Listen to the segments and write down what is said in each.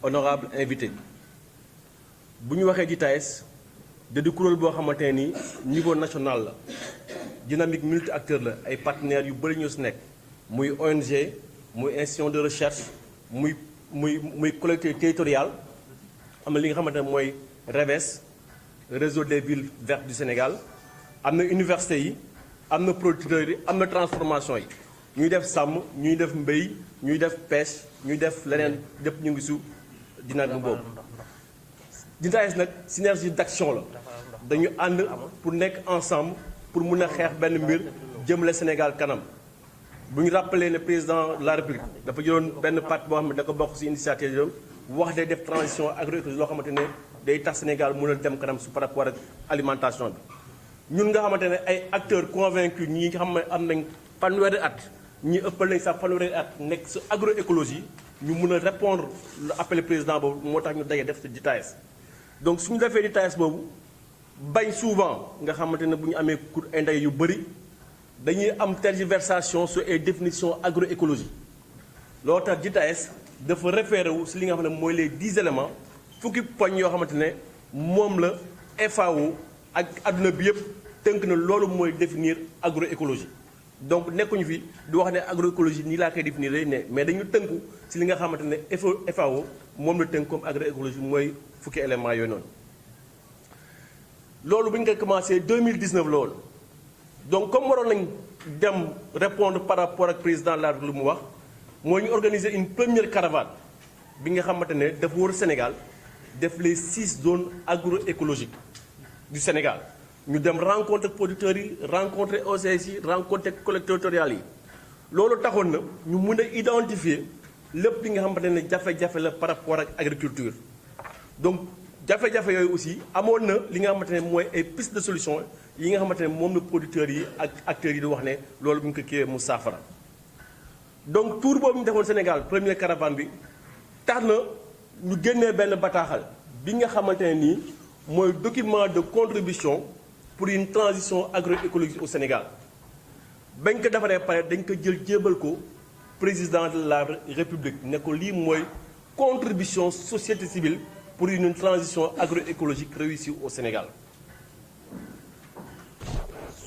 Honorable invité bu ñu waxee JITAES da di kuréel boo xamante ni niveau national la dynamique multi acteur la ay partenaires yu bëri ñoo si nekk muy ONG muy institution de recherche muy collectivité territoriale am na li nga xamante ne mooy REVES réseau des villes vertes du Sénégal am na université yi am na producteurs yi am na transformation yi ñuy def sàmm ñuy def mbéy ñuy def pêche ñuy def leneen lépp ñu ngi su dynamique boobu JITAES nag synergie d'action la dañu ànd pour nekk ensemble pour mun a xeex benn mbir jëmale Sénégal kanam bu ñu rappelé ne président de la République dafa jëloon benn parti boo xam ne da ko bokk ci initiative yooyu wax day def transition agroécologique loo xamante ne day tax Sénégal mun a dem kanam su par rapport ak alimentation bi ñun nga xamante ne ay acteurs convaincus ñi nga xam ne am nañ fanweeri at ñi ëppal nañ sax fanweeri at nekk ci agroécologie ñu mun a répondre lu appelé président boobu moo tax ñu daje def ci JITAES donc suñu defee JITAES boobu bañ souvent nga xamante ne bu ñu amee cours inday yu bëri dañuy am tergiversation sur ay définitions agroécologie loolu tax JITAES dafa référé wu ci li nga xam ne mooy les 10 éléments fukki poñ yoo xamante ne moom la FAO ak adduna bi yëpp tënk na loolu mooy définir agroécologie donc nekkuñu fi di wax ne agroécologie nii laa koy définir lay ne mais dañu tënku ci li nga xamante ne FAO moom la tënk comme agroécologie mooy fukki éléments yooyu noonu loolu bu ñu koy commencé 2019 loolu donc comme waroon nañ dem répondre par rapport ak président de la République lu mu wax mooy ñu organiser une première caravane bi nga xamante ne dafa wër Sénégal def les 6 zones agroécologiques du Sénégal ñu dem rencontrer producteurs yi rencontrer OCS yi rencontrer collectivités territoriales yi loolu taxoon na ñu mun a identifier lépp li nga xamante ne jafe-jafe la par rapport ak agriculture donc jafe-jafe yooyu aussi amoon na li nga xamante ne mooy ay piste de solution yi nga xamante ne moom la producteurs yi ak acteurs yi di wax ne loolu bu ñu ko kiiwee mu saafara donc tour boobu ñu defoon Sénégal première caravane bi tax na ñu génnee benn bataaxal bi nga xamante ne nii mooy document de contribution pour une transition agroécologique au Sénégal bañ ko defaree pare dañ ko jël jébal ko président de la République ne ko lii mooy contribution société civile pour une transition agroécologique réussie au Sénégal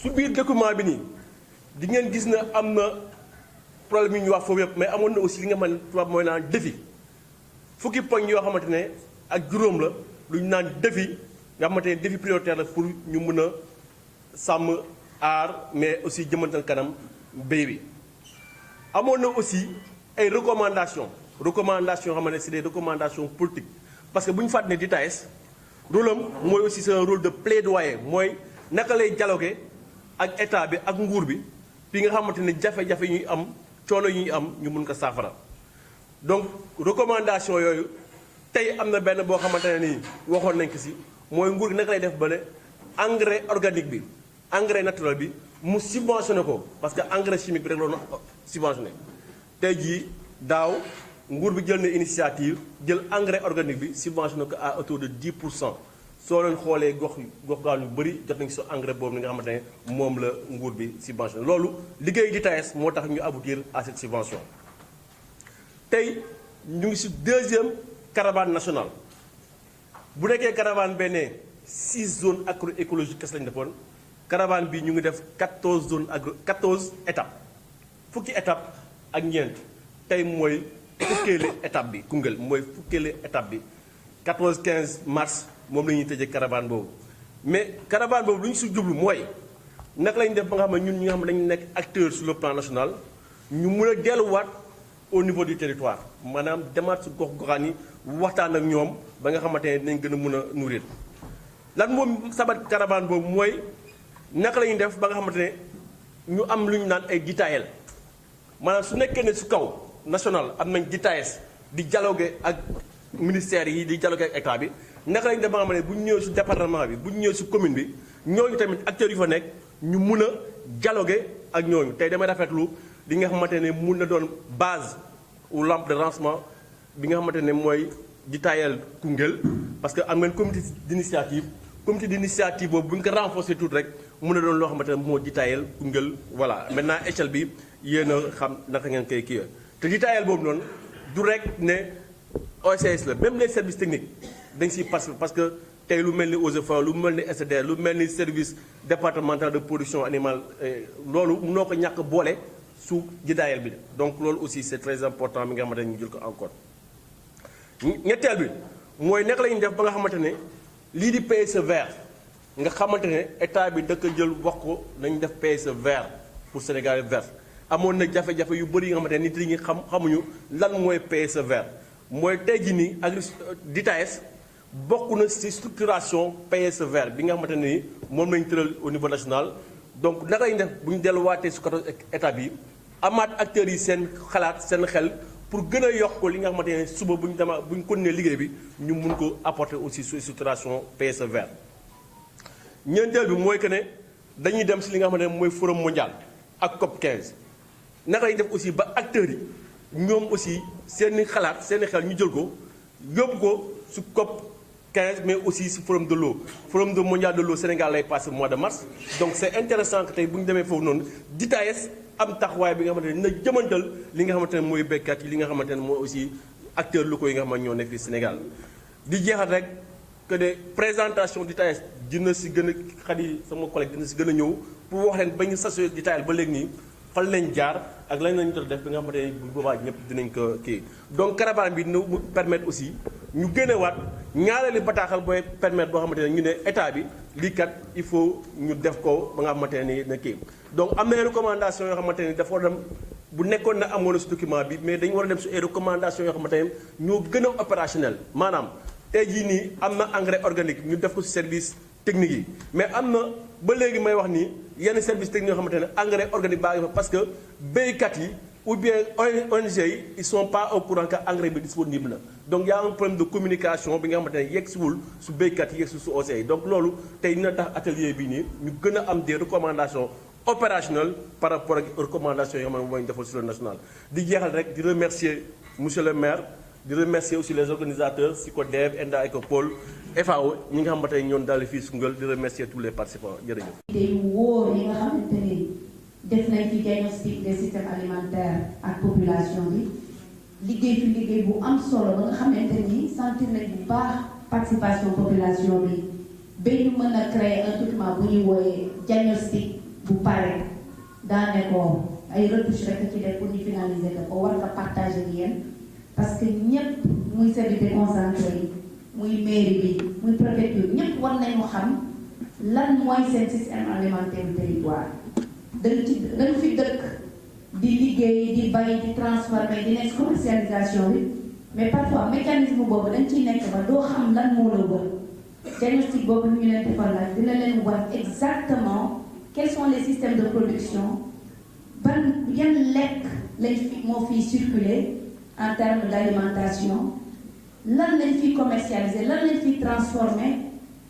su biir document bi nii di ngeen gis ne am na problème yu ñu wax foofu yëpp mais amoon na aussi li nga xam ne tubaab mooy naan défi fukki poñ yoo xamante ne ak juróom la lu ñu naan défi nga xamante ne défi prioritaire la pour ñu mën a sàmm aar mais aussi jëmantal kanam mbéy bi amoon na aussi ay recommandations yoo xamante ne c'est des recommandations politiques parce que bu ñu fàttali ne JITAES rôle am mooy aussi c'est un rôle de plaidoyer mooy naka lay dialoguer ak état bi ak nguur bi fi nga xamante ne jafe-jafe ñuy am coono yu ñuy am ñu mun ko saafara donc recommandation yooyu tey am na benn boo xamante ne nii waxoon nañ ko si mooy nguur gi naka lay def ba ne engrais organique bi engrais naturel bi mu subventionné ko parce que engrais chimique bi rek loolu subventionné tey jii daaw nguur bi jël na initiative jël engrais organique bi subventionné ko à hauteur de 10%. soo leen xoolee gox-goxaan yu bëri jot nañu si engrais boobu ni nga xamante ne moom la nguur bi subventionné loolu liggéey JITAES moo tax ñu aboutir à cette subvention tey ñu ngi si deuxième caravane nationale bu nekkee caravane benn 6 zones agroécologiques kese lañu defoon caravane bi ñu ngi def 14 étapes fukki étape ak ñeent tey mooy fukkeeli étape bi Koungheul mooy fukkeeli étape bi 14-15 mars moom la ñuy tëjee caravane boobu mais caravane boobu lu ñu si jublu mooy naka lañu def ba nga xam ne ñun ñi nga xam ne dañu nekk acteur sur le plan national ñu mun a delluwaat au niveau du territoire maanaam demaat si gox-goxaan yi waxtaan ak ñoom ba nga xamante ne dinañ gën a mun a nourrir lan moom sabat caravane boobu mooy naka la ñuy def ba nga xamante ne ñu am lu ñu naan ay DITAEL maanaam su nekkee ne su kaw national am nañ DITAES di dialoguer ak ministères yi di dialoguer ak état bi naka lañ def ba nga xam ne bu ñu ñëwee si département bi bu ñu ñëwee si commune bi ñooñu tamit acteurs yu fa nekk ñu mun a dialoguer ak ñooñu tey damay rafetlu li nga xamante ne mun na doon base ou lampe de lancement bi nga xamante ne mooy DITAEL Koungheul parce que am ngeen comité d'initiative boobu bu ñu ko renforcer tout rek mun na doon loo xamante ne moo DITAEL Koungheul voilà maintenant échelle bi yéen a xam naka ngeen koy kii te DITAEL boobu noonu du rek ne OCS la même les services techniques dañ siy participer parce que tey lu mel ni eaux et forêts lu mel ni SDR lu mel ni service départemental de production animale loolu munoo ko ñàkk boole su DITAEL bi donc loolu aussi c'est très important mi nga xamante ne ñu jël ko en compte. ñetteel bi mooy naka la ñuy def ba nga xamante ne lii di PSE vert nga xamante ne état bi da ko jël wax ko nañ def PSE vert pour Sénégal vert amoon na jafe-jafe yu bëri yi nga xamante ne nit ñi xamuñu lan mooy PSE vert mooy tey jii nii ak DITAES bokk na ci structuration PSE vert bi nga xamante ne ni moom lañ tëral au niveau national donc naka lañ def bu ñu delluwaatee su côté état bi amaat acteurs yi seen xalaat seen xel pour gën a yokk li nga xamante ne suba bu ñu continuer liggéey bi ñu mun ko apporter aussi sur structuration PSE vert. ñeenteel bi mooy que ne dañuy dem si li nga xamante ne mooy forum mondial ak COP 15 naka lañ def aussi ba acteurs yi ñoom aussi seen xalaat seen xel ñu jël ko yóbbu ko su COP 15 mais aussi si forum de l'eau forum de mondial de l'eau Sénégal lay passé mois de mars donc c'est intéressant que tey bu ñu demee foofu noonu DITAES am taxawaay bi nga xamante ne dina jëmantal li nga xamante ne mooy béykat yi li nga xamante ne mooy aussi acteurs locaux yi nga xamante ñoo nekk fii Sénégal di jeexal rek que ne présentation DITAES dina si gën a xadi sama collègue dina si gën a ñëw pour wax leen ba ñu sasoo DITAES ba léegi nii fan lañ jaar ak lañ lañu doon def bi nga xamante ne bu boobaa ñëpp dinañ ko kii donc caravane bi dina permettre aussi ñu génnewaat ñaareelu bataaxal booy permettre boo xamante ne ñu ne état bi lii kat il faut ñu def ko ba nga xamante ne nii na kii donc am na ay recommandations yoo xamante ne dafa war a dem bu nekkoon na amoon na si document bi mais dañu war a dem si ay recommandations yoo xamante ne ñoo gën a opérationnel maanaam tey jii nii am na engrais organique ñu def ko si service technique yi mais am na ba léegi may wax nii yenn service technique yoo xamante ne engrais organique baa ngi fa parce que béykat yi ou bien ONG yi ils sont pas au courant que engrais bi disponible na donc y a un problème de communication bi nga xamante ne yegsiwul su béykat yi yegsi su OCS yi donc loolu tey dina tax atelier bii nii ñu gën a am des recommandations opérationnelles par rapport ak recommandations yoo xam ne mooy ñu defal sur le national di jeexal rek di remercier monsieur le maire di remercier aussi les organisateurs SYCODEV ENDA ECOPOL FAO ñi nga xamante ne ñoon daal fii su Koungheul di remercier tous les participants jërëjëf. yu wóor yi nga xamante ni def nañ fi diagnostic des systèmes alimentaires ak population bi liggéey fi liggéey bu am solo ba nga xamante ni sentir nañ bu baax participation population bi ba ñu mën a créer un document bu ñuy wooyee diagnostic bu pare daane ko ay retouches rek ci def pour ñu finaliser ko war nga partager ak yéen parce que ñëpp muy service déconcentré yi muy mairie bi muy préfecture ñëpp war nañu xam lan mooy seen système alimentaire du territoire dañ fi dëkk di liggéey di bay di transformer di nekk commercialisation bi mais parfois mécanisme boobu dañ ciy nekk ba doo xam lan moo la wër diagnostic boobu ñu leen defal la dina leen wax exactement quels sont les systèmes de production ban yan lekk lañ fi moo fiy circuler en termes d'alimentation lan lañ fiy commercialiser lan lañ fiy transformer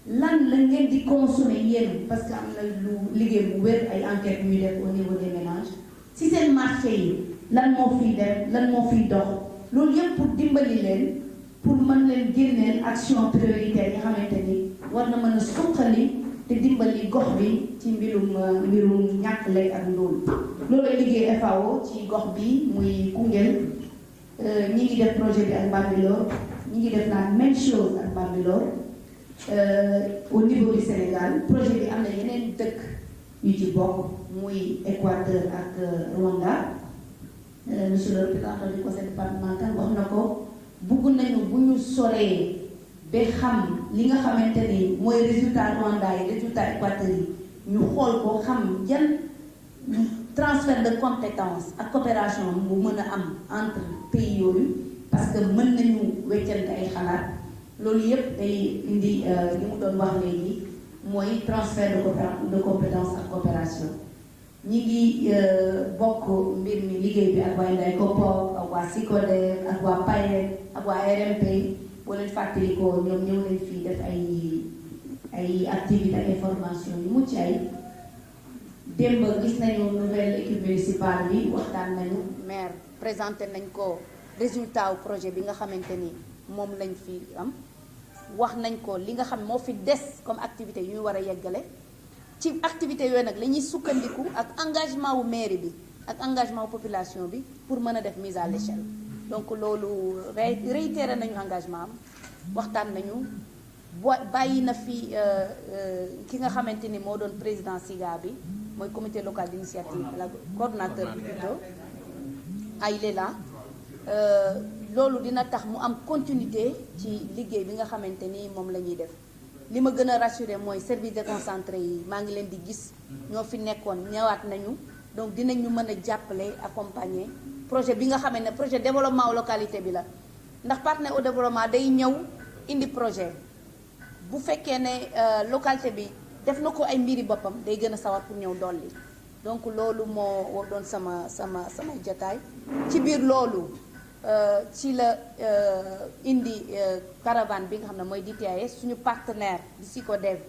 lan la ngeen di consommer yéen parce que am na lu liggéey bu wér ay enquêtes ñuy def au niveau des ménages si seen marché yi lan moo fiy def lan moo fiy dox loolu yëpp pour dimbali leen pour mën leen génneel action prioritaire yi nga xamante ni war na mën a suqali te dimbali gox bi ci mbirum ñàkk lekk ak ndóol loolu lay liggéey FAO ci gox bi muy Koungheul ñi ngi def projet bi ak Bambilor ñi ngi def la même chose ak Bambilor au niveau du Sénégal projet bi am na yeneen dëkk yu ci bokk muy Équateur ak Rwanda monsieur le représentant du conseil départemental wax na ko bugg nañu bu ñu soree ba xam li nga xamante ni mooy résultat Rwanda yi résultat Équateur yi ñu xool ko xam yan transfert de compétences ak coopération bu mën a am entre pays yooyu parce que mën nañu weccante ay xalaat loolu yëpp day indi li mu doon wax léegi mooy transfert de compétences ak coopération ñi ngi bokk mbir mi liggéey bi ak waa Nday Kopor ak waa SICODER ak waa PAYED ak waa RMP boo leen fàttalikoo ñoom ñëw nañ fii def ay activité ak information yu mucc ay démb gis nañu nouvelle équipe municipale bi waxtaan nañu maire présenté nañ ko résultat wu projet bi nga xamante ni moom lañ fi am wax nañ ko li nga xam moo fi des comme activité yu ñu war a yeggale ci activité yooyu nag la ñuy sukkandiku ak engagement wu mairie bi ak engagement wu population bi pour mën a def mise à l'échelle donc loolu réitéré nañu engagement am waxtaan nañu bàyyi na fi ki nga xamante ni moo doon président SIGA bi mooy comité local d'initiative la coordonnateur bi plutôt il est là loolu dina tax mu am continuité ci liggéey bi nga xamante ni moom la ñuy def li ma gën a rassuré mooy service déconcentré yi maa ngi leen di gis ñoo fi nekkoon ñëwaat nañu donc dinañu mën a jàppale accompagner projet bi nga xamante ne projet développement localité bi la ndax partenaire au développement day ñëw indi projet bu fekkee ne localité bi def na ko ay mbiri boppam day gën a sawar pour ñëw dolli donc loolu moo doon sama jotaay ci biir loolu ci la indi caravane bi nga xam ne mooy DTAS suñu partenaire di SICODEV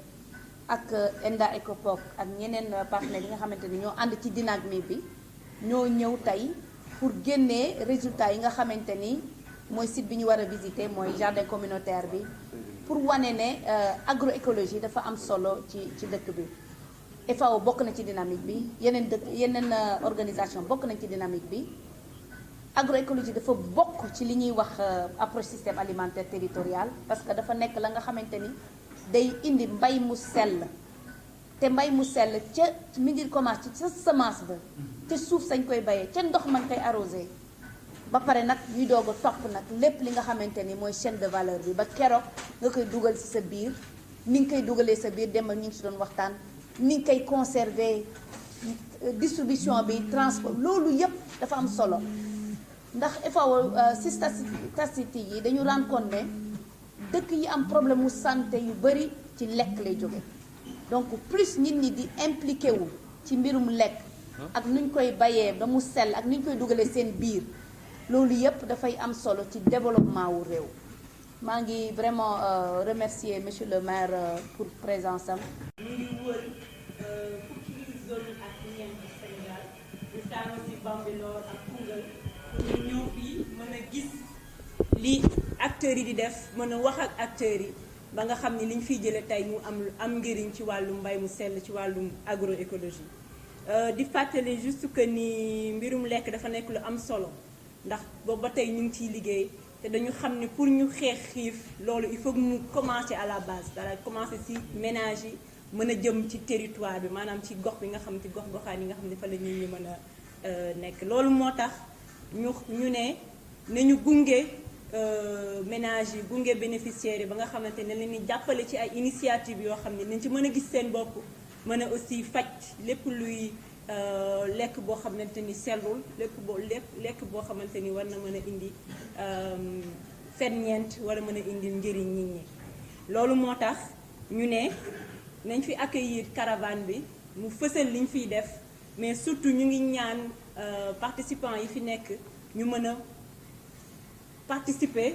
ak Enda Ecopok ak ñeneen partenaires yi nga xamante ni ñoo ànd ci dynamique bi ñoo ñëw tey pour génnee résultats yi nga xamante ni mooy site bi ñu war a visiter mooy jardin communautaire bi pour wane ne agroécologie dafa am solo ci dëkk bi. FAO bokk na ci dynamique bi yeneen organisation bokk nañ ci dynamique bi agroécologie dafa bokk ci li ñuy wax approche système alimentaire territorial parce que dafa nekk la nga xamante ni day indi mbay mu sell te mbay mu sell ca mi ngi commencé ca semence ba ca suuf sañ koy bayee ca ndox man koy arrosé ba pare nag ñuy doog a topp nag lépp li nga xamante ni mooy chaîne de valeur bi ba keroog nga koy dugal ci sa biir ni nga koy dugalee sa biir demal ñu ngi si doon waxtaan ni nga koy conserver distribution bi transport loolu yépp dafa am solo ndax FAO si statistiques yi dañu rendre compte ne dëkk yi am problème mu santé yu bari ci lekk lay jóge donc plus nit ñi di impliqué wu ci mbirum lekk ak nuñ koy bayee ba mu sell ak nuñ koy dugalee seen biir loolu yépp dafay am solo ci développement wu réew maa ngi vraiment remercier monsieur le maire pour présence am. ñu ngi wër fukki zone ak ñeent ci Sénégal ñu tànn ci Bambilor ak Koungheul ñu ñëw fii mën a gis li acteurs yi di def mën a wax ak acteurs yi ba nga xam ni li ñu fiy jëlee tey mu am njëriñ ci wàllum mbay mu sell ci wàllum agroécologie di fàttali juste que ni mbirum lekk dafa nekk lu am solo ndax boobu ba tey ñu ngi ciy liggéey te dañu xam ni pour ñu xeex xiif loolu il faut que mu commencer à la base dara commencer ci ménage yi mën a jëm ci territoire bi maanaam ci gox bi nga xam ci gox-goxaan yi nga xam ne fa la ñuy mën a nekk loolu moo tax ñu ne nañu gunge ménage yi gunge bénéficiaires yi ba nga xamante ne leen ni jàppale ci ay initiative yoo xam ne nañ ci mën a gis seen bopp mën a aussi faj lépp luy lekk boo xamante ni sellul lekk boo xamante ni war na mën a indi ferñeent war a mën a indi njëriñ nit ñi loolu moo tax ñu ne nañ fi accueillir caravane bi mu fësal liñ fiy def mais surtout ñu ngi ñaan participants yi fi nekk ñu mën a participer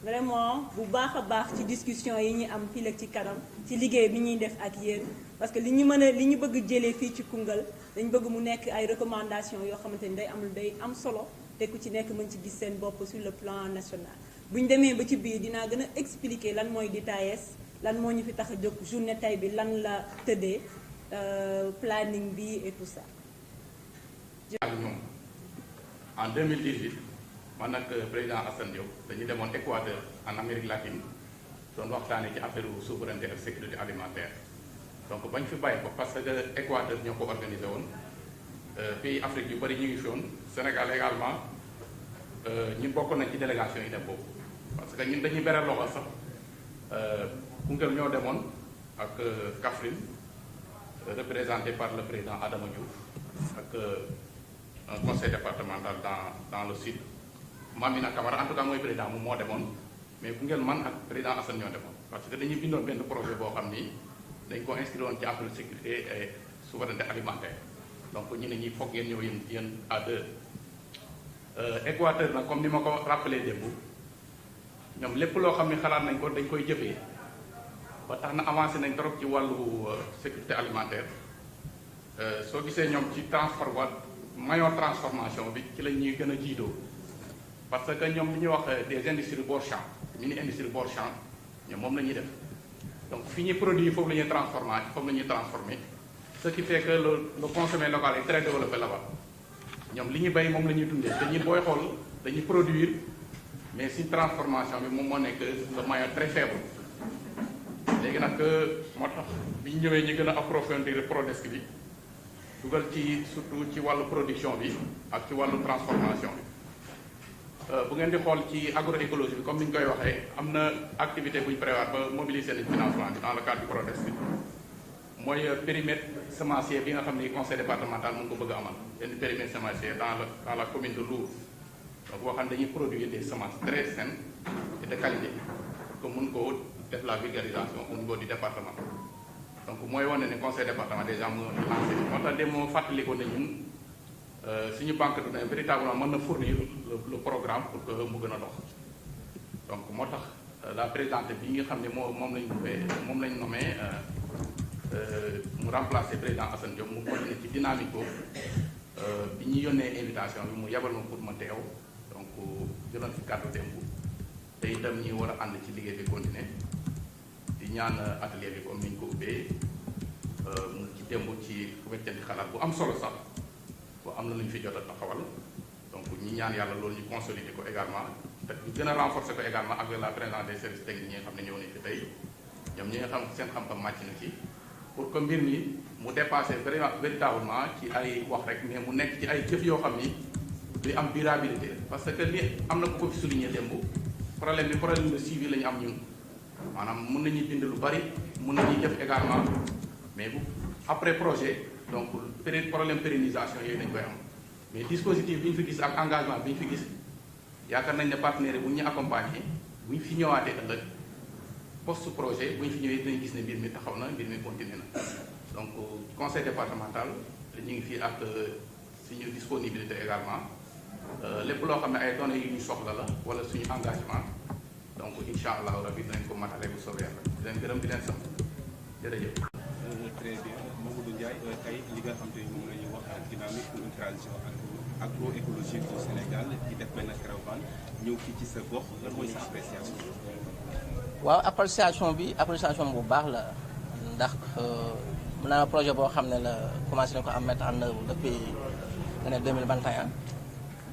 vraiment bu baax a baax ci discussion yi ñuy am fii ak ci kanam ci liggéey bi ñuy def ak yéen parce que li ñu bëgg jëlee fii ci Koungheul dañ bëgg mu nekk ay recommandations yoo xamante ni day am solo te ku ci nekk mën ci gis seen bopp sur le plan national. bu ñu demee ba ci biir dinaa gën a expliquer lan mooy DTAS lan moo ñu fi tax a jóg journée tey bi lan la tëddee planning bi et tout ça. ak ñoom en 2018 man ak président Assane Diop dañu demoon Équateur en Amérique latine doon waxtaanee ci affaire souveraineté ak sécurité alimentaire donc bañ fi bàyyi ko parce que Équateur ñoo ko organisé woon pays Afrique yu bëri ñu ngi fi woon Sénégal également ñun bokk nañ ci délégation yi dem boobu parce que ñun dañuy beral loxo sax Koungheul ñoo demoon ak Kaffrine représenté par le président Adama Diouf ak un conseil départemental dans le sud Mamina Camara en tout cas mooy président moom moo demoon mais Koungheul man ak président Assane ñoo demoon parce que dañuy bindoon benn projet boo xam ni dañ ko inscrire woon ci affaire sécurité et souveraineté alimentaire donc ñu ne ñi foog ngeen ñëw yéen à 2 Équateur nag comme ni ma ko rappelé démb ñoom lépp loo xam ne xalaat nañ ko dañ koy jëfee ba tax na avancé nañ trop ci wàllu sécurité alimentaire soo gisee ñoom ci maillon transformation bi ci la ñuy gën a jiitoo parce que ñoom li ñuy wax des industries bord champ mini industrie bord champ ñoom moom la ñuy def donc fi ñuy produit foofu la ñuy transformer ce qui fait que le consommé local est très développé là-bas ñoom li ñuy bay moom la ñuy dundee te ñun booy xool dañuy produire mais si transformation bi moom moo nekk le maillon très faible léegi nag moo tax bi ñu ñëwee ñu gën a approfondir PRODESC bi dugal ci surtout ci wàllu production bi ak ci wàllu transformation bi bu ngeen di xool ci agroécologie bi comme ni ñu koy waxee am na activité bu ñu prévoir ba mobiliser nañ financement bi dans le cadre du PRODESC bi mooy périmètre semencier bi nga xam ne conseil départemental mu ngi ko bëgg a amal benn périmètre semencier dans la commune de Lour donc boo xam ne dañuy produire des semences très saines et de qualité pour que mun koo def la vulgarisation au niveau du département donc mooy wane ne conseil département déjà mu lancé moo tax dem moo fàttali ko ne ñun suñu banque de données véritablement mën na fournir le programme pour que mu gën a dox donc moo tax la présidente bi nga xam ne moom lañ nommé mu remplacer président Assane Diop mu continuer ci dynamique boobu bi ñu yónnee invitation bi mu yebal ma pour ma teew donc jëloon fi kàddu démb te itam ñi war a ànd ci liggéey bi continuer di ñaan atelier bi comme ni ñu ko ubbee mu ci démb ci weccanti xalaat bu am solo sax bu am na lu ñu fi jot a taxawal donc ñi ñaan yàlla loolu ñu consolider ko également te ñu gën a renforcer ko également avec la présence des services techniques ñi nga xam ne ñëw nañ fi tey ñoom ñi nga xam seen xam-xam màcc na ci pour que mbir mi mu dépasser véritablement ci ay wax rek mais mu nekk ci ay jëf yoo xam ni li am durabilité parce que li am na ko fi souligner démb problème de suivi la ñu am ñun maanaam mun nañuy bind lu bari mun nañuy def également mais bu après projet donc problème pérennisation yooyu dañ koy am mais dispositif bi ñu fi gis ak engagement bi ñu fi gis yaakaar nañ ne partenaires bu ñu accompagner bu ñu fi ñëwaatee ëllëg post projet bu ñu fi ñëwee dinañ gis ne mbir mi taxaw na mbir mi continué na donc conseil départemental ñu ngi fii ak suñu disponibilité également lépp loo xam ne ay données yu ñu soxla la wala suñu engagement donc incha allah rabi dinañ ko matale bu soobee yàlla di leen gërëm di leen sant jërëjëf. très bien Mamadou Ndiaye tey li nga xam te ni moom la ñuy wax dynamique pour une transition agroécologique au Sénégal di def benn caravane ñëw fii ci sa gox lan mooy sa appréciation. waaw appréciation bu baax la ndax mën naa projet boo xam ne la commencé nañ ko am mettre en œuvre depuis l'année 2021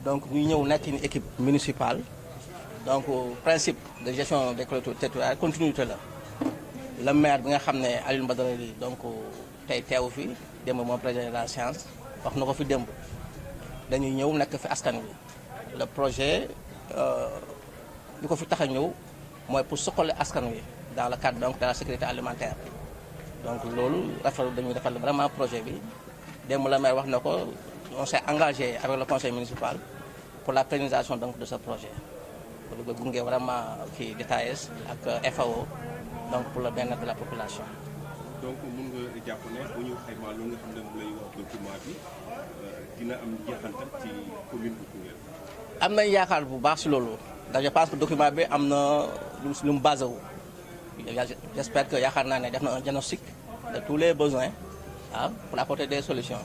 donc ñu ñëw nekk une équipe municipale donc principe de gestion des collectivités territoriales continuité la le maire bi nga xam ne Alioune Badara Ly donc tey teew fi démb moo président de la séance wax na ko fi démb dañuy ñëw nekk fi askan wi le projet li ko fi tax a ñëw mooy pour suqali askan wi dans le cadre donc de la sécurité alimentaire donc loolu dañuy defal vraiment projet bi démb la maire wax na ko on s'est engagé avec le conseil municipal pour la pérennisation donc de ce projet pour nga gunge vraiment kii DTS ak FAO donc pour le bien-être de la population. donc mun nga jàpp ne bu ñu xaymaa lu nga xam ne moom lay wax document bi dina am jeexantal ci commune bu Koungheul. am nañ yaakaar bu baax si loolu ndax je pense que document bi am na lu mu basé wu j'espère que yaakaar naa ne def na un diagnostic de tous les besoins pour apporter des solutions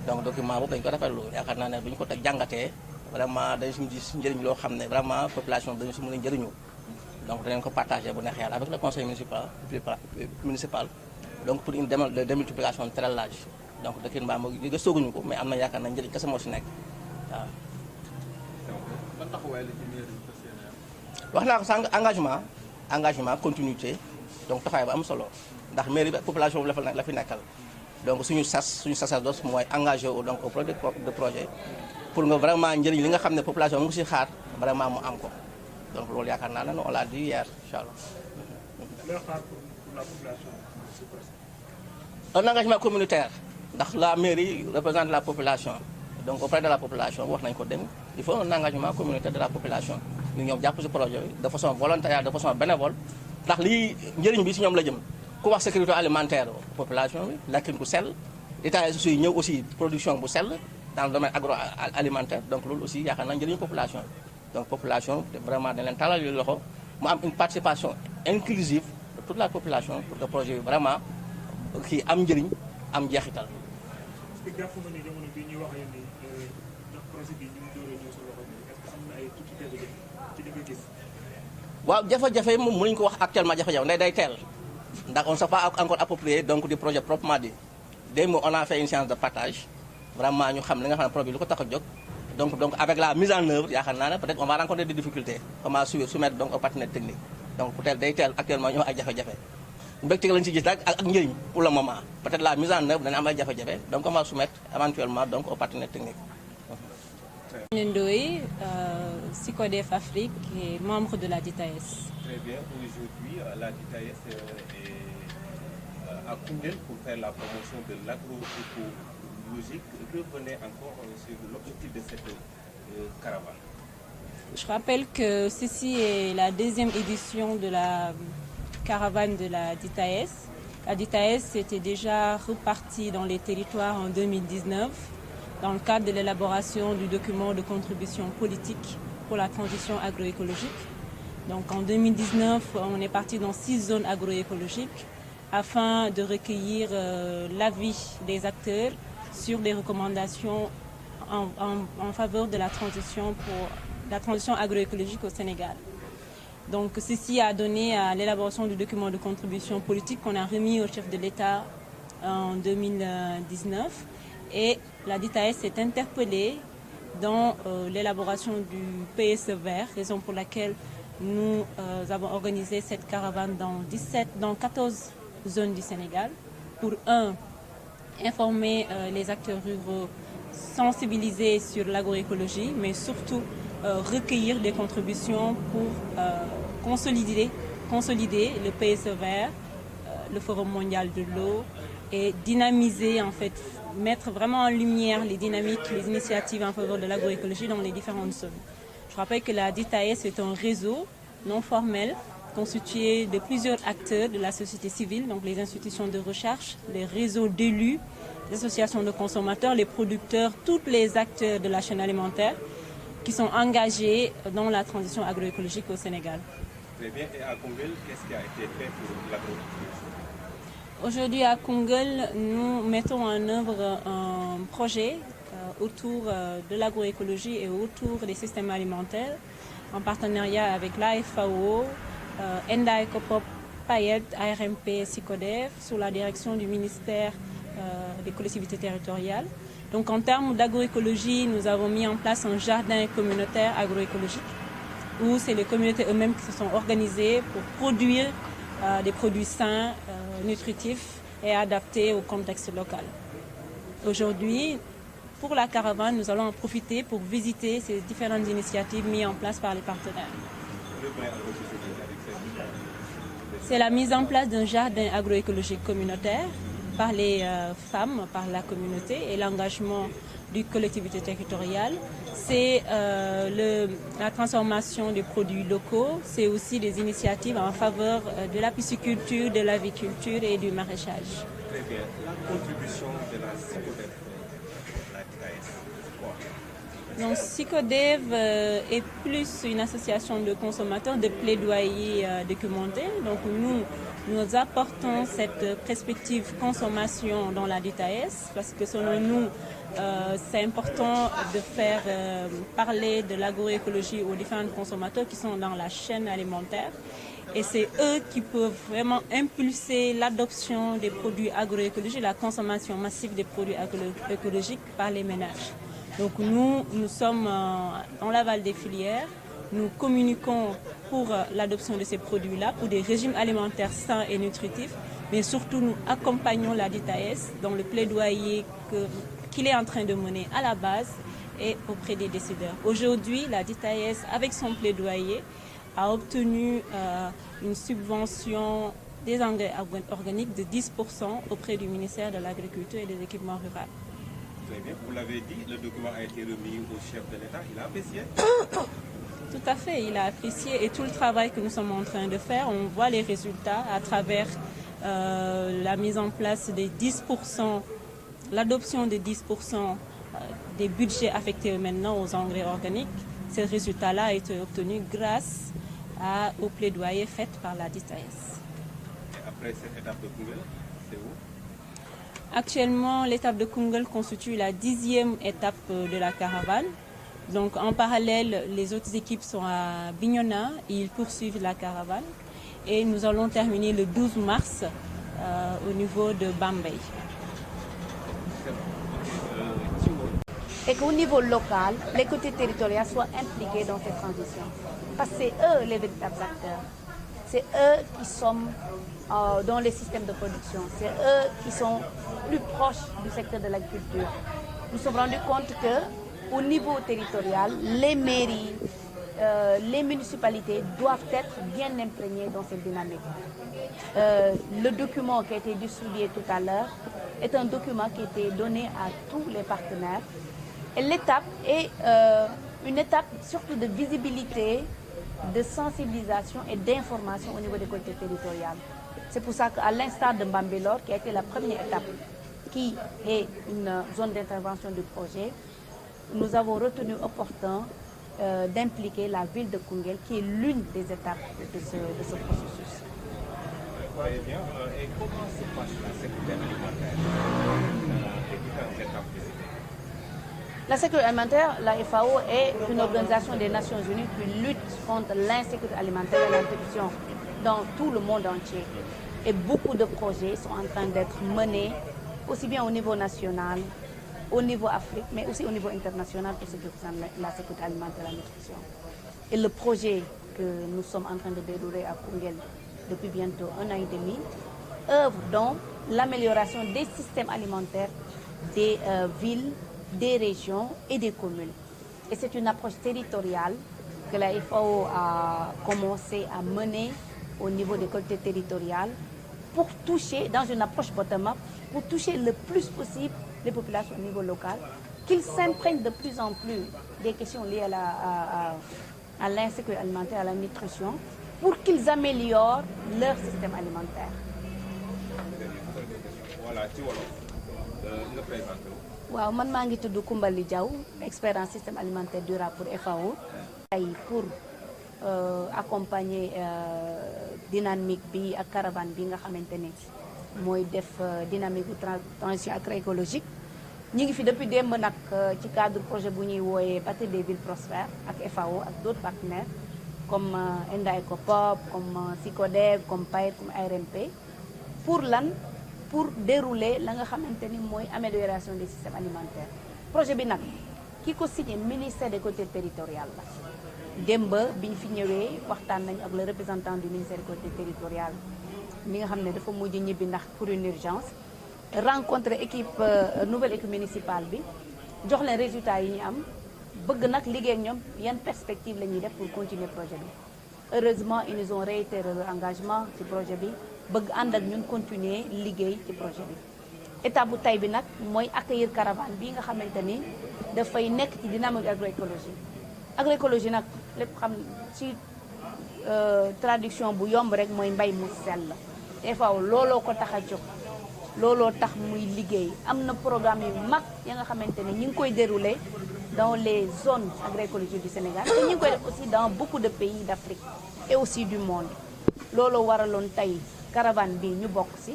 donc document boobu dañu ko rafetlu yaakaar naa ne bu ñu ko teg jàngatee vraiment dañu si gis njëriñ loo xam ne vraiment population dañu si mën a njëriñu donc danañ ko partager bu neexee yàlla avec le conseil municipal donc pour une démultiplication très large donc dëkk mbaa moo li gëstooguñu ko mais am na yaakaar na njëriñ kese moo si nekk waaw. wax naa ko sànq engagement continuité donc taxawaay ba am solo ndax mairie bi ak population bi la fi nekkal donc suñu sacerdoce mooy engagé wu donc au projet de projet pour nga vraiment njëriñ li nga xam ne population mu ngi si xaar vraiment mu am ko donc loolu yaakaar naa ne on l'a dit hier incha allah. un engagement communautaire ndax la mairie représente la population donc auprès de la population wax nañ ko dem il faut un engagement communautaire de la population ñu ñoom jàpp si projet bi de façon volontaire de façon bénévole ndax lii njëriñ bi si ñoom la jëm ku wax sécurité alimentaire population bi lekkin ku sell DTAS aussi ñëw aussi production bu sell dans le domaine agroalimentaire donc loolu aussi yaakaar naa njëriñu population donc population vraiment dañ leen talal yu loxo mu am une participation inclusive de toute la population pour que projet bi vraiment kii am njëriñ am jeexital. est-ce que jàpp nga ni jamono bii ñuy wax ni ndax projet bi ñu ngi door a ñëw sa loxo est-ce que am na ay tuuti jafe-jafe ci li nga gis. waaw jafe-jafe moom mënuñu ko wax actuellement jafe-jafe nday day teel ndax on ne s'est pas encore approprié donc du projet proprement dit démb on a fait une séance de partage vraiment ñu xam li nga xam ne projet bi lu ko tax a jóg donc avec la mise en œuvre yaakaar naa ne peut-être on va rencontrer des difficultés comment soumettre donc aux partenaires techniques donc peut-être day teel actuellement ñu ay jafe-jafe mbégte lañ ci gis nag ak njëriñ pour le moment peut-être la mise en œuvre dana am ay jafe-jafe donc on va soumettre éventuellement donc aux partenaires techniques. Ndoye, SYCODEF Afrique et membre de la DITAES. Très bien. Aujourd'hui, la DITAES est à Koungheul pour faire la promotion de l'agroécologie. Revenez encore sur l'objectif de cette caravane. Je rappelle que ceci est la deuxième édition de la caravane de la DITAES. La DITAES était déjà repartie dans les territoires en 2019 dans le cadre de l'élaboration du document de contribution politique pour la transition agroécologique. Donc en 2019, on est parti dans 6 zones agroécologiques afin de recueillir l'avis des acteurs sur des recommandations en faveur de la transition agroécologique au Sénégal. Donc ceci a donné à l'élaboration du document de contribution politique qu'on a remis au chef de l'État en 2019 et la DITAES s'est interpellée dans l'élaboration du PSE vert, raison pour laquelle nous avons organisé cette caravane dans 14 zones du Sénégal pour informer les acteurs ruraux, sensibiliser sur l'agroécologie, mais surtout recueillir des contributions pour consolider le PSE vert, le Forum mondial de l'eau et dynamiser, en fait, mettre vraiment en lumière les dynamiques, les initiatives en faveur de l'agroécologie dans les différentes zones. Je rappelle que la DITAES est un réseau non formel constitué de plusieurs acteurs de la société civile, donc les institutions de recherche, les réseaux d'élus, les associations de consommateurs, les producteurs, tous les acteurs de la chaîne alimentaire qui sont engagés dans la transition agroécologique au Sénégal. Très bien. Et à Koungheul, qu'est-ce qui a été fait pour l'agroécologie? Aujourd'hui à Koungheul, nous mettons en œuvre un projet autour de l'agroécologie et autour des systèmes alimentaires en partenariat avec l'AFAO, ENDA Ecopop, PAED, ARMP, SYCODEF, sous la direction du ministère des collectivités territoriales. Donc en termes d'agroécologie, nous avons mis en place un jardin communautaire agroécologique où c'est les communautés eux-mêmes qui se sont organisées pour produire des produits sains, nutritifs et adaptés au contexte local. Aujourd'hui, pour la caravane, nous allons en profiter pour visiter ces différentes initiatives mises en place par les partenaires. C'est la mise en place d'un jardin agroécologique communautaire par les femmes, par la communauté et l'engagement des collectivités territoriales. C'est la transformation des produits locaux, c'est aussi des initiatives en faveur de la pisciculture, de l'aviculture et du maraîchage. Très bien. La contribution de la SYCODEF, la DITAES, c'est quoi? Donc SYCODEF est plus une association de consommateurs de plaidoyer documenté. Donc nous apportons cette perspective consommation dans la DITAES parce que selon nous, c'est important de faire parler de l'agroécologie aux différents consommateurs qui sont dans la chaîne alimentaire. Et c'est eux qui peuvent vraiment impulser l'adoption des produits agroécologiques, la consommation massive des produits agroécologiques par les ménages. Donc nous sommes dans l'aval des filières, nous communiquons pour l'adoption de ces produits-là, pour des régimes alimentaires sains et nutritifs, mais surtout nous accompagnons la DITAES dans le plaidoyer qu'il est en train de mener à la base et auprès des décideurs. Aujourd'hui, la DITAES, avec son plaidoyer, a obtenu une subvention des engrais organiques de 10% auprès du ministère de l'Agriculture et des Équipements ruraux. Très bien. Vous l'avez dit, le document a été remis au chef de l'État. Il a apprécié? Tout à fait, il a apprécié. Et tout le travail que nous sommes en train de faire, on voit les résultats à travers la mise en place des 10% l'adoption de 10% des budgets affectés maintenant aux engrais organiques. Ce résultat-là a été obtenu grâce au plaidoyer fait par la DITAES. Et après cette étape de Koungheul, c'est où? Actuellement, l'étape de Koungheul constitue la 10e étape de la caravane. Donc en parallèle, les autres équipes sont à Bignona et ils poursuivent la caravane. Et nous allons terminer le 12 mars au niveau de Bambey. Et qu'au niveau local, les côtés territoriaux soient impliqués dans cette transition. Parce que c'est eux les véritables acteurs. C'est eux qui sont dans les systèmes de production. C'est eux qui sont plus proches du secteur de l'agriculture. Nous nous sommes rendus compte qu'au niveau territorial, les mairies, les municipalités doivent être bien imprégnées dans cette dynamique. Le document qui a été distribué tout à l'heure est un document qui a été donné à tous les partenaires. Et l'étape est une étape surtout de visibilité, de sensibilisation et d'information au niveau des collectivités territoriales. C'est pour ça qu'à l'instar de Bambelor, qui a été la première étape, qui est une zone d'intervention du projet, nous avons retenu opportun d'impliquer la ville de Koungheul, qui est l'une des étapes de ce processus. Très bien. Et comment se passe la sécurité alimentaire dans les différentes étapes visitées? La sécurité alimentaire, la FAO, est une organisation des Nations Unies qui lutte contre l'insécurité alimentaire et la nutrition dans tout le monde entier. Et beaucoup de projets sont en train d'être menés, aussi bien au niveau national, au niveau Afrique, mais aussi au niveau international pour ce qui concerne la sécurité alimentaire et la nutrition. Et le projet que nous sommes en train de dérouler à Koungheul depuis bientôt 1 an et demi œuvre dans l'amélioration des systèmes alimentaires des villes, des régions et des communes. Et c'est une approche territoriale que la FAO a commencé à mener au niveau des collectivités territoriales pour toucher, dans une approche bottom-up, pour toucher le plus possible les populations au niveau local, qu'ils s'imprègnent de plus en plus des questions liées à l'insécurité alimentaire, à la nutrition, pour qu'ils améliorent leur système alimentaire. Voilà, ci wolof nga présenté wu. waaw man maa ngi tudd Koumbali Diaw, expert en système alimentaire durable pour FAO. Pour accompagner dynamique bi ak caravane bi nga xamante ne mooy def dynamique bu transition agroécologique. ñu ngi fi depuis démb nag ci cadre projet bu ñuy wooyee bâtir des villes prospères ak FAO ak d'autres partenaires comme Enda Ecopop, comme SICODEV, comme PAIR, comme ARMP. Pour lan? Pour dérouler la nga xamante ni mooy amélioration des systèmes alimentaires. Projet bi nag ki ko signé ministère des collectivités territoriales la. démb bi ñu fi ñëwee waxtaan nañu ak le représentant du ministère des collectivités territoriales mi nga xam ne dafa mujj ñibbi ndax pour une urgence. Rencontrer équipe nouvelle équipe municipale bi jox leen résultats yi ñu am bëgg nag liggéey ak ñoom yan perspective la ñuy def pour continuer projet bi. Heureusement ils nous ont réitéré leur engagement ci projet bi bëgg ànd ak ñun continuer liggéey ci projet bi. étape bu tey bi nag mooy accueillir caravane bi nga xamante ni dafay nekk ci dynamique agroécologie. Agroécologie nag lépp xam ci traduction bu yomb rek mooy mbay mu sell. FAO looloo ko tax a jóg. looloo tax muy liggéey am na programme yu mag ya nga xamante ne ñu ngi koy dérouler dans les zones agroécologiques du Sénégal te ñu ngi koy def aussi dans beaucoup de pays d'Afrique et aussi du monde. looloo waraloon tey caravane bi ñu bokk ci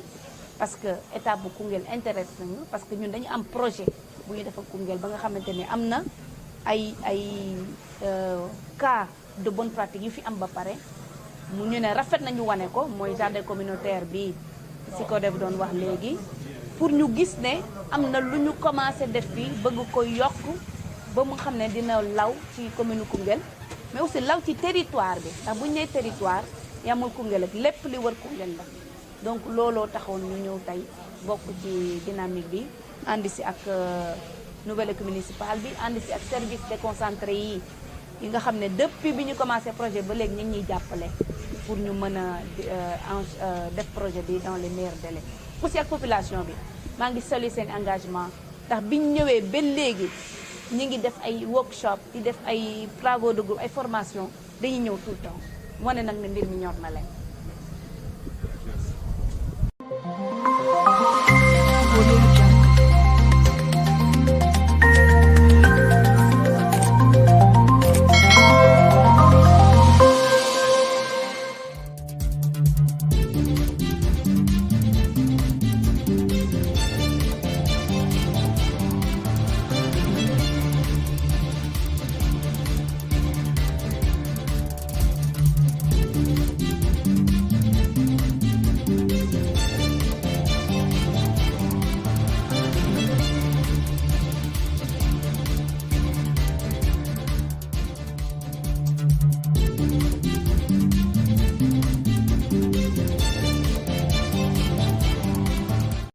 parce que état bu Koungheul intéresse nañu parce que ñun dañu am projet bu ñu def ak Koungheul ba nga xamante ne am na ay cas de bonne pratique yu fi am ba pare mu ñu ne rafet nañu wane ko mooy jardin communautaire bi SICODEV doon wax léegi pour ñu gis ne am na lu ñu commencé def fii bëgg ko yokk ba mu xam ne dina law ci commune Koungheul mais aussi law ci territoire bi ndax bu ñu nee territoire yamul Koungheul ak lépp li wër Koungheul la donc looloo taxoon ñu ñëw tey bokk ci dynamique bi ànd si ak nouvelle équipe municipale bi ànd si ak service déconcentré yi nga xam ne depuis bi ñu commencé projet ba léegi ñu ngi ñuy jàppale pour ñu mën a def projet bi dans les meilleurs délais. aussi ak population bi maa ngi saluer seen engagement ndax biñ ñëwee ba léegi ñu ngi def ay workshop di def ay travaux de groupe ay formation dañuy ñëw tout le temps wane nag ne mbir mi ñor na leen.